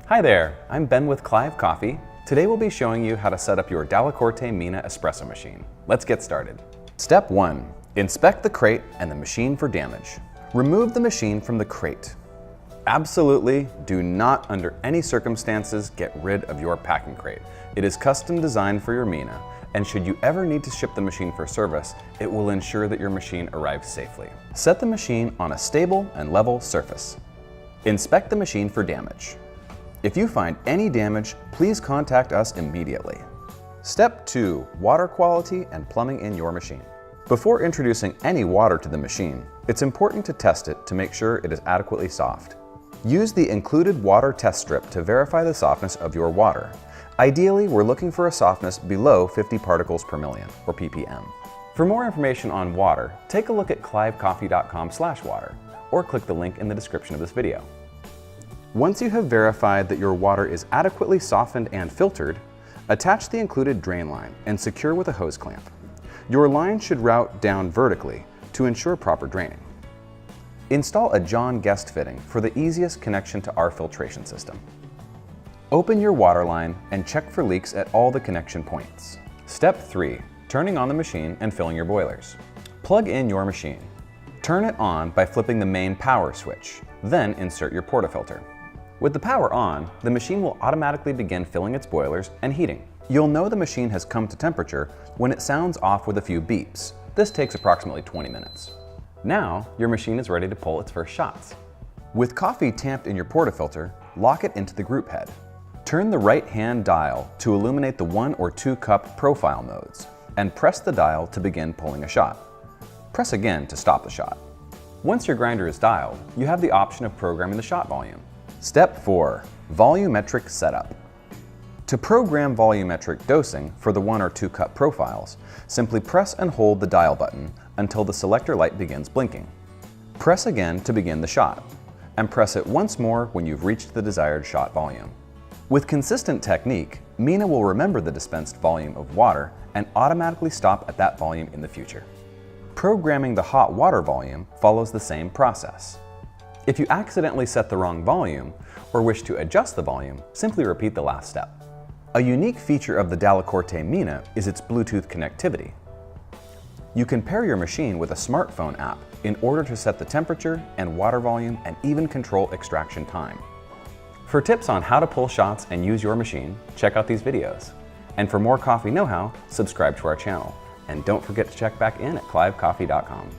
Hi there, I'm Ben with Clive Coffee. Today we'll be showing you how to set up your Dalla Corte Mina Espresso machine. Let's get started. Step 1. Inspect the crate and the machine for damage. Remove the machine from the crate. Absolutely do not, under any circumstances, get rid of your packing crate. It is custom designed for your Mina, and should you ever need to ship the machine for service, it will ensure that your machine arrives safely. Set the machine on a stable and level surface. Inspect the machine for damage. If you find any damage, please contact us immediately. Step 2. Water quality and plumbing in your machine. Before introducing any water to the machine, it's important to test it to make sure it is adequately soft. Use the included water test strip to verify the softness of your water. Ideally, we're looking for a softness below 50 particles per million, or ppm. For more information on water, take a look at clivecoffee.com/water, or click the link in the description of this video. Once you have verified that your water is adequately softened and filtered, attach the included drain line and secure with a hose clamp. Your line should route down vertically to ensure proper draining. Install a John Guest fitting for the easiest connection to our filtration system. Open your water line and check for leaks at all the connection points. Step 3. Turning on the machine and filling your boilers. Plug in your machine. Turn it on by flipping the main power switch, then insert your portafilter. With the power on, the machine will automatically begin filling its boilers and heating. You'll know the machine has come to temperature when it sounds off with a few beeps. This takes approximately 20 minutes. Now, your machine is ready to pull its first shots. With coffee tamped in your portafilter, lock it into the group head. Turn the right-hand dial to illuminate the 1 or 2 cup profile modes, and press the dial to begin pulling a shot. Press again to stop the shot. Once your grinder is dialed, you have the option of programming the shot volume. Step 4. Volumetric setup. To program volumetric dosing for the 1 or 2 cup profiles, simply press and hold the dial button until the selector light begins blinking. Press again to begin the shot, and press it once more when you've reached the desired shot volume. With consistent technique, Mina will remember the dispensed volume of water and automatically stop at that volume in the future. Programming the hot water volume follows the same process. If you accidentally set the wrong volume or wish to adjust the volume, simply repeat the last step. A unique feature of the Dalla Corte Mina is its Bluetooth connectivity. You can pair your machine with a smartphone app in order to set the temperature and water volume and even control extraction time. For tips on how to pull shots and use your machine, check out these videos. And for more coffee know-how, subscribe to our channel. And don't forget to check back in at clivecoffee.com.